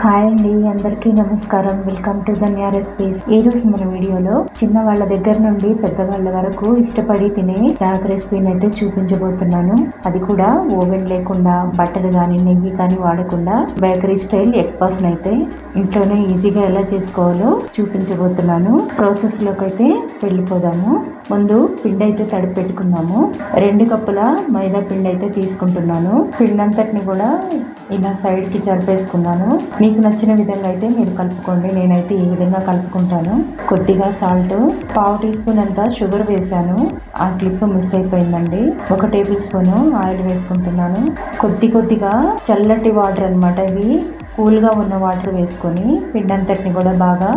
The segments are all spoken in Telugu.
హాయ్ అండి, అందరికీ నమస్కారం. Welcome to Dhanya recipes. ఈ రోజు మన వీడియోలో చిన్న వాళ్ళ దగ్గర నుండి పెద్దవాళ్ళ వరకు ఇష్టపడి తినే స్నాక్ రెసిపీని అయితే చూపించబోతున్నాను. అది కూడా ఓవెన్ లేకుండా, బటర్ కానీ నెయ్యి కానీ వాడకుండా బేకరీ స్టైల్ ఎగ్ పఫ్ అయితే ఇంట్లోనే ఈజీగా ఎలా చేసుకోవాలో చూపించబోతున్నాను. ప్రాసెస్ లోకి అయితే వెళ్ళిపోదాము. ముందు పిండి అయితే తడిపి పెట్టుకుందాము. 2 కప్పుల మైదా పిండి అయితే తీసుకుంటున్నాను. పిండి అంతటిని కూడా ఇలా సైడ్ కి జరిపేసుకున్నాను. మీకు నచ్చిన విధంగా అయితే మీరు కలుపుకోండి. నేనైతే ఈ విధంగా కలుపుకుంటాను. కొద్దిగా సాల్ట్, 1/2 టీ స్పూన్ అంతా షుగర్ వేసాను. ఆ క్లిప్ మిస్ అయిపోయిందండి. 1 టేబుల్ స్పూన్ ఆయిల్ వేసుకుంటున్నాను. కొద్దిగా చల్లటి వాటర్ అన్నమాట. ఇవి కూల్గా ఉన్న వాటర్ వేసుకొని పిండి అంతటిని కూడా బాగా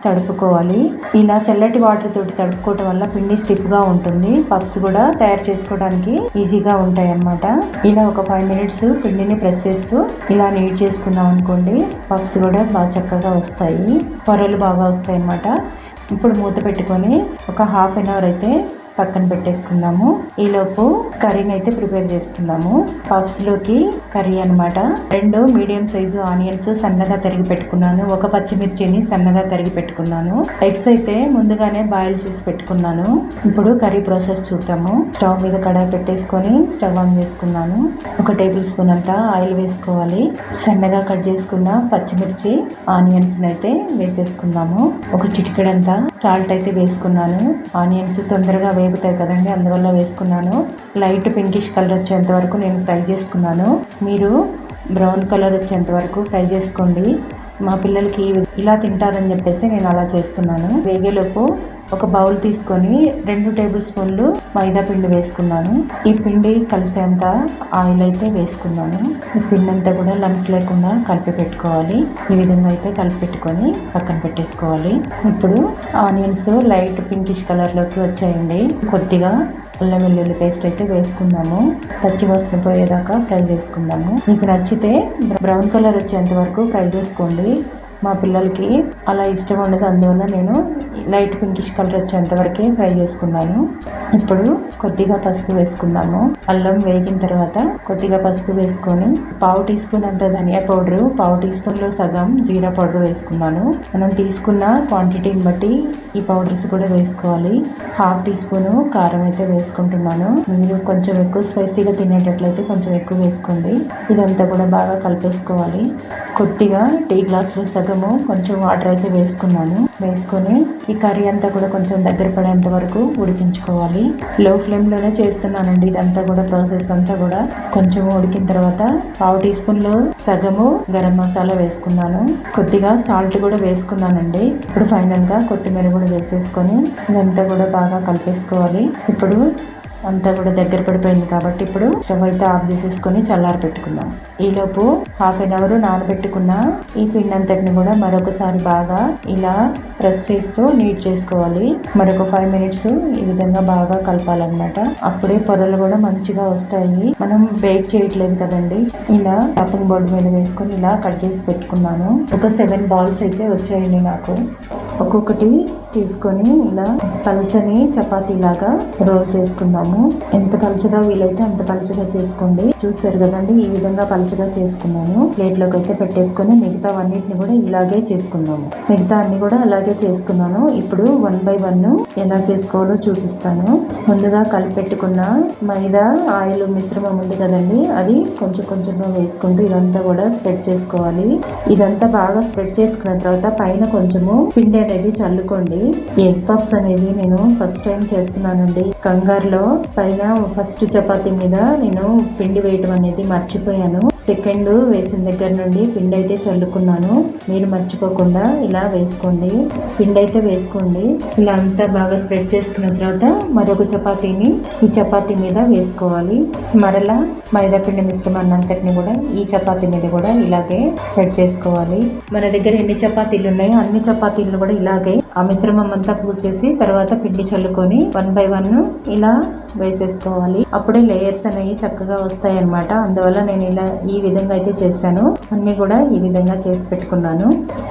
తడుపుకోవాలి. ఇలా చల్లటి వాటర్ తోటి తడుపుకోవటం వల్ల పిండి స్టిఫ్ గా ఉంటుంది. పఫ్స్ కూడా తయారు చేసుకోవడానికి ఈజీగా ఉంటాయి అన్నమాట. ఇలా ఒక 5 మినిట్స్ పిండిని ప్రెస్ చేస్తూ ఇలా నీట్ చేసుకున్నాం అనుకోండి, పఫ్స్ కూడా బాగా చక్కగా వస్తాయి, పొరలు బాగా వస్తాయి అన్నమాట. ఇప్పుడు మూత పెట్టుకొని ఒక ½ అన్ అవర్ అయితే పక్కన పెట్టేసుకుందాము. ఈలోపు కర్రీని అయితే ప్రిపేర్ చేసుకుందాము. పఫ్స్ లోకి కర్రీ అన్నమాట. 2 మీడియం సైజు ఆనియన్స్ సన్నగా తరిగి పెట్టుకున్నాను. 1 పచ్చిమిర్చిని సన్నగా తరిగి పెట్టుకున్నాను. ఎగ్స్ అయితే ముందుగానే బాయిల్ చేసి పెట్టుకున్నాను. ఇప్పుడు కర్రీ ప్రాసెస్ చూద్దాము. స్టవ్ మీద కడాయి పెట్టేసుకొని స్టవ్ ఆన్ చేసుకున్నాను. 1 టేబుల్ స్పూన్ అంతా ఆయిల్ వేసుకోవాలి. సన్నగా కట్ చేసుకున్న పచ్చిమిర్చి, ఆనియన్స్ అయితే వేసేసుకుందాము. 1 చిటికెడంతా సాల్ట్ అయితే వేసుకున్నాను. ఆనియన్స్ తొందరగా వేగుతాయి కదండి, అందువల్ల వేసుకున్నాను. లైట్ పింకిష్ కలర్ వచ్చేంత వరకు నేను ఫ్రై చేసుకున్నాను. మీరు బ్రౌన్ కలర్ వచ్చేంత వరకు ఫ్రై చేసుకోండి. మా పిల్లలకి ఇలా తింటారని చెప్పేసి నేను అలా చేస్తున్నాను. వేగేలోపు ఒక బౌల్ తీసుకొని 2 టేబుల్ స్పూన్లు మైదా పిండి వేసుకున్నాను. ఈ పిండి కలిసేంత ఆయిల్ అయితే వేసుకున్నాను. ఈ పిండి అంతా కూడా లంప్స్ లేకుండా కలిపి పెట్టుకోవాలి. ఈ విధంగా అయితే కలిపి పెట్టుకొని పక్కన పెట్టేసుకోవాలి. ఇప్పుడు ఆనియన్స్ లైట్ పింకిష్ కలర్లోకి వచ్చాయండి. కొద్దిగా అల్లం వెల్లుల్లి పేస్ట్ అయితే వేసుకుందాము. పచ్చి వాసన పోయేదాకా ఫ్రై చేసుకుందాము. మీకు నచ్చితే బ్రౌన్ కలర్ వచ్చేంత వరకు ఫ్రై చేసుకోండి. మా పిల్లలకి అలా ఇష్టం ఉండదు, అందువల్ల నేను లైట్ పింకిష్ కలర్ వచ్చేంత వరకే ఫ్రై చేసుకున్నాను. ఇప్పుడు కొద్దిగా పసుపు వేసుకుందాము. అల్లం వేగిన తర్వాత కొద్దిగా పసుపు వేసుకొని 1/2 టీ స్పూన్ అంత ధనియా పౌడరు, 1/2 టీ స్పూన్లో సగం జీరా పౌడర్ వేసుకున్నాను. మనం తీసుకున్న క్వాంటిటీని బట్టి ఈ పౌడర్స్ కూడా వేసుకోవాలి. 1/2 టీ స్పూన్ కారం అయితే వేసుకుంటున్నాను. మీరు కొంచెం ఎక్కువ స్పైసీగా తినేటట్లయితే కొంచెం ఎక్కువ వేసుకోండి. ఇదంతా కూడా బాగా కలిపేసుకోవాలి. కొద్దిగా టీ గ్లాసులో సగము కొంచెం వాటర్ అయితే వేసుకున్నాను. వేసుకొని ఈ కర్రీ అంతా కూడా కొంచెం దగ్గర పడేంత వరకు ఉడికించుకోవాలి. లో ఫ్లేమ్లోనే చేస్తున్నానండి ఇదంతా కూడా. ప్రాసెస్ అంతా కూడా కొంచెం ఉడికిన తర్వాత 1/2 టీ స్పూన్లో సగము గరం మసాలా వేసుకున్నాను. కొద్దిగా సాల్ట్ కూడా వేసుకున్నానండి. ఇప్పుడు ఫైనల్గా కొత్తిమీర కూడా వేసేసుకొని ఇదంతా కూడా బాగా కలిపేసుకోవాలి. ఇప్పుడు అంతా కూడా దగ్గర పడిపోయింది కాబట్టి ఇప్పుడు స్టవ్ అయితే ఆఫ్ చేసేసుకొని చల్లారి పెట్టుకుందాం. ఈలోపు 1/2 అన్ అవర్ నానబెట్టుకున్న ఈ పిండి అంతటిని కూడా మరొకసారి బాగా ఇలా ప్రెస్ చేస్తూ నీట్ చేసుకోవాలి. మరొక 5 మినిట్స్ ఈ విధంగా బాగా కలపాలన్నమాట. అప్పుడే పొరలు కూడా మంచిగా వస్తాయి. మనం బేక్ చేయట్లేదు కదండి. ఇలా చాపింగ్ బోర్డు మీద వేసుకొని ఇలా కట్ చేసి పెట్టుకున్నాను. ఒక 7 బాల్స్ అయితే వచ్చాయండి నాకు. ఒక్కొక్కటి తీసుకొని ఇలా పల్చని చపాతీ లాగా రోల్ చేసుకుందాము. ఎంత పలుచగా వీలైతే అంత పలుచగా చేసుకోండి. చూసారు కదండి, ఈ విధంగా పలుచగా చేసుకున్నాను. ప్లేట్లోకి అయితే పెట్టేసుకొని మిగతా అన్నిటిని కూడా ఇలాగే చేసుకుందాము. మిగతా అన్ని కూడా అలాగే చేసుకున్నాను. ఇప్పుడు 1 బై 1 ఎలా చేసుకోవాలో చూపిస్తాను. ముందుగా కలిపెట్టుకున్న మైదా ఆయిల్ మిశ్రమం ఉంది కదండి, అది కొంచెం కొంచెంగా వేసుకుంటూ ఇదంతా కూడా స్ప్రెడ్ చేసుకోవాలి. ఇదంతా బాగా స్ప్రెడ్ చేసుకున్న తర్వాత పైన కొంచెము పిండి అనేది చల్లుకోండి. ఎగ్ పఫ్స్ అనేది నేను ఫస్ట్ టైం చేస్తున్నానండి. కంగారులో పైన ఫస్ట్ చపాతీ మీద నేను పిండి వేయటం అనేది మర్చిపోయాను. సెకండ్ వేసిన దగ్గర నుండి పిండి అయితే చల్లుకున్నాను. మీరు మర్చిపోకుండా ఇలా వేసుకోండి. పిండి అయితే వేసుకోండి. ఇలా అంతా బాగా స్ప్రెడ్ చేసుకున్న తర్వాత మరొక చపాతీని ఈ చపాతీ మీద వేసుకోవాలి. మరలా మైదా పిండి మిశ్రమాన్ని అంతటిని కూడా ఈ చపాతీ మీద కూడా ఇలాగే స్ప్రెడ్ చేసుకోవాలి. మన దగ్గర ఎన్ని చపాతీలు ఉన్నాయో అన్ని చపాతీలు కూడా ఇలాగే ఆ మిశ్రమం అంతా పూసేసి తర్వాత పిండి చల్లుకొని 1 బై 1 ఇలా వేసేసుకోవాలి. అప్పుడే లేయర్స్ అనేవి చక్కగా వస్తాయి అన్నమాట. అందువల్ల నేను ఇలా ఈ విధంగా అయితే చేశాను. అన్ని కూడా ఈ విధంగా చేసి పెట్టుకున్నాను.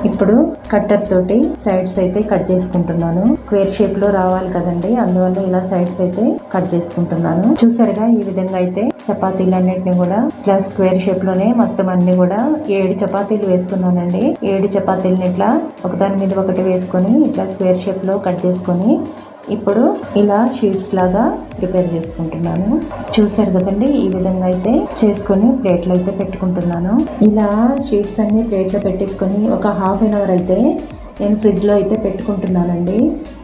ఇప్పుడు కట్టర్ తోటి సైడ్స్ అయితే కట్ చేసుకుంటున్నాను. స్క్వేర్ షేప్ లో రావాలి కదండి, అందువల్ల ఇలా సైడ్స్ అయితే కట్ చేసుకుంటున్నాను. చూసారుగా ఈ విధంగా అయితే చపాతీలన్నిటిని కూడా ఇట్లా స్క్వేర్ షేప్ లోనే మొత్తం అన్ని కూడా 7 చపాతీలు వేసుకున్నానండి. 7 చపాతీలను ఇట్లా ఒకదాని మీద ఒకటి వేసుకొని ఇట్లా స్క్వేర్ షేప్ లో కట్ చేసుకొని ఇప్పుడు ఇలా షీట్స్ లాగా ప్రిపేర్ చేసుకుంటున్నాను. చూసారు కదండి, ఈ విధంగా అయితే చేసుకొని ప్లేట్లో అయితే పెట్టుకుంటున్నాను. ఇలా షీట్స్ అన్ని ప్లేట్లో పెట్టేసుకొని ఒక హాఫ్ అన్ అవర్ అయితే నేను ఫ్రిడ్జ్లో అయితే పెట్టుకుంటున్నానండి.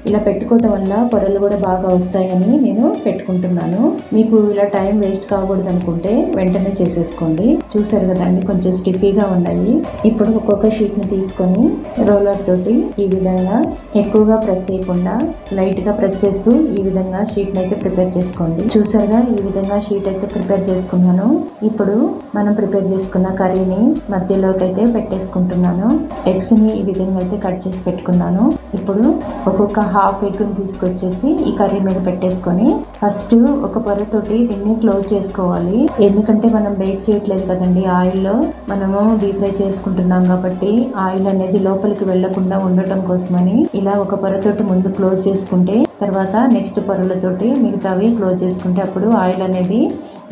ఇలా పెట్టుకోవటం వల్ల పొరలు కూడా బాగా వస్తాయని నేను పెట్టుకుంటున్నాను. మీకు ఇలా టైం వేస్ట్ కాకూడదు అనుకుంటే వెంటనే చేసేసుకోండి. చూసారు కదండి, కొంచెం స్టిఫీగా ఉన్నాయి. ఇప్పుడు ఒక్కొక్క షీట్ని తీసుకొని రోలర్ తోటి ఈ విధంగా ఎక్కువగా ప్రెస్ చేయకుండా లైట్గా ప్రెస్ చేస్తూ ఈ విధంగా షీట్ని అయితే ప్రిపేర్ చేసుకోండి. చూసారుగా, ఈ విధంగా షీట్ అయితే ప్రిపేర్ చేసుకున్నాను. ఇప్పుడు మనం ప్రిపేర్ చేసుకున్న కర్రీని మధ్యలోకి అయితే పెట్టేసుకుంటున్నాను. ఎగ్స్ని ఈ విధంగా అయితే కట్ చేసి పెట్టుకున్నాను. ఇప్పుడు ఒక్కొక్క హాఫ్ ఎగ్ని తీసుకొచ్చేసి ఈ కర్రీ మీద పెట్టేసుకొని ఫస్ట్ ఒక పొరతోటి దీన్ని క్లోజ్ చేసుకోవాలి. ఎందుకంటే మనం బేక్ చేయట్లేదు కదండి, ఆయిల్లో మనము డీప్ ఫ్రై చేసుకుంటున్నాం కాబట్టి ఆయిల్ అనేది లోపలికి వెళ్లకుండా ఉండటం కోసమని ఇలా ఒక పొరతోటి ముందు క్లోజ్ చేసుకుంటే తర్వాత నెక్స్ట్ పొరలతోటి మిగతావి క్లోజ్ చేసుకుంటే అప్పుడు ఆయిల్ అనేది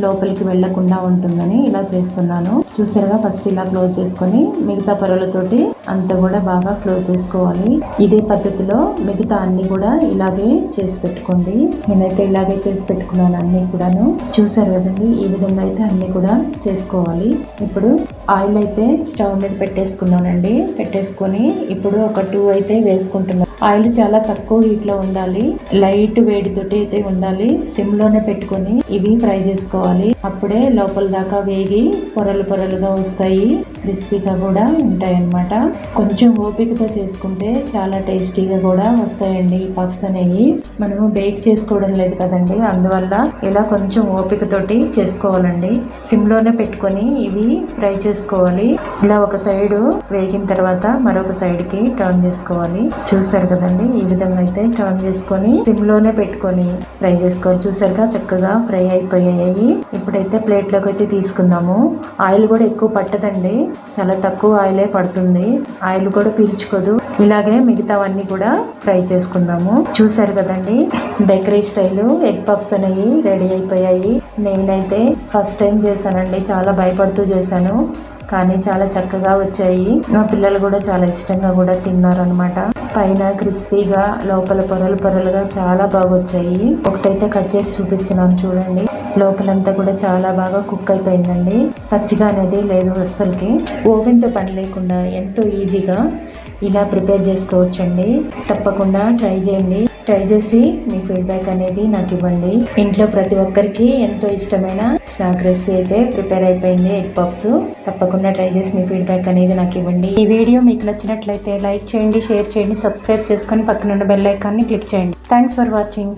లోపలికి వెళ్లకుండా ఉంటుందని ఇలా చేస్తున్నాను. చూసారుగా, ఫస్ట్ ఇలా క్లోజ్ చేసుకొని మిగతా పొరలతోటి అంతా కూడా బాగా క్లోజ్ చేసుకోవాలి. ఇదే పద్ధతిలో మిగతా అన్ని కూడా ఇలాగే చేసి పెట్టుకోండి. నేనైతే ఇలాగే చేసి పెట్టుకున్నాను అన్ని కూడాను. చూసారు కదండి, ఈ విధంగా అయితే అన్ని కూడా చేసుకోవాలి. ఇప్పుడు ఆయిల్ అయితే స్టవ్ మీద పెట్టేసుకున్నానండి. పెట్టేసుకొని ఇప్పుడు ఒక 2 అయితే వేసుకుంటున్నాను. ఆయిల్ చాలా తక్కువ హీట్ లో ఉండాలి, లైట్ వేడితోటి అయితే ఉండాలి. సిమ్ లోనే పెట్టుకొని ఇవి ఫ్రై చేసుకోవాలి. అప్పుడే లోపల దాకా వేగి పొరలు పొరలుగా వస్తాయి, క్రిస్పీగా కూడా ఉంటాయి అన్నమాట. కొంచెం ఓపికతో చేసుకుంటే చాలా టేస్టీగా కూడా వస్తాయండి ఈ పఫ్స్ అనేవి. మనము బేక్ చేసుకోవడం లేదు కదండి, అందువల్ల ఇలా కొంచెం ఓపికతోటి చేసుకోవాలండి. సిమ్ లోనే పెట్టుకొని ఇవి ఫ్రై చేసుకోవాలి. ఇలా ఒక సైడ్ వేగిన తర్వాత మరొక సైడ్ కి టర్న్ చేసుకోవాలి. చూసారు కదండి, ఈ విధంగా అయితే టర్న్ చేసుకొని సిమ్ లోనే పెట్టుకొని ఫ్రై చేసుకోవాలి. చూసారుగా, చక్కగా ఫ్రై అయిపోయాయి. ఇప్పుడైతే ప్లేట్ లోకి అయితే తీసుకుందాము. ఆయిల్ కూడా ఎక్కువ పట్టదండి, చాలా తక్కువ ఆయిలే పడుతుంది. ఆయిల్ కూడా పీల్చుకోదు. ఇలాగే మిగతావన్నీ కూడా ఫ్రై చేసుకుందాము. చూసారు కదండి, బేకరీ స్టైల్ ఎగ్ పఫ్స్ అనేవి రెడీ అయిపోయాయి. నేనైతే ఫస్ట్ టైం చేశానండి, చాలా భయపడుతూ చేశాను, కానీ చాలా చక్కగా వచ్చాయి. నా పిల్లలు కూడా చాలా ఇష్టంగా కూడా తిన్నారనమాట. పైన క్రిస్పీగా లోపల పొరలు పొరలుగా చాలా బాగా వచ్చాయి. ఒకటైతే కట్ చేసి చూపిస్తున్నాను చూడండి. లోపలంతా కూడా చాలా బాగా కుక్ అయిపోయిందండి, పచ్చిగా అనేది లేదు అస్సలకి. ఓవెన్తో పని లేకుండా ఎంతో ఈజీగా ఇలా ప్రిపేర్ చేసుకోవచ్చండి. తప్పకుండా ట్రై చేయండి. ట్రై చేసి మీ ఫీడ్బ్యాక్ అనేది నాకు ఇవ్వండి. ఇంట్లో ప్రతి ఒక్కరికి ఎంతో ఇష్టమైన స్నాక్ రెసిపీ అయితే ప్రిపేర్ అయిపోయింది, ఎగ్ పఫ్స్. తప్పకుండా ట్రై చేసి మీ ఫీడ్బ్యాక్ అనేది నాకు ఇవ్వండి. ఈ వీడియో మీకు నచ్చినట్లయితే లైక్ చేయండి, షేర్ చేయండి, సబ్స్క్రైబ్ చేసుకొని పక్కనున్న బెల్ ఐకాన్ని క్లిక్ చేయండి. Thanks for watching.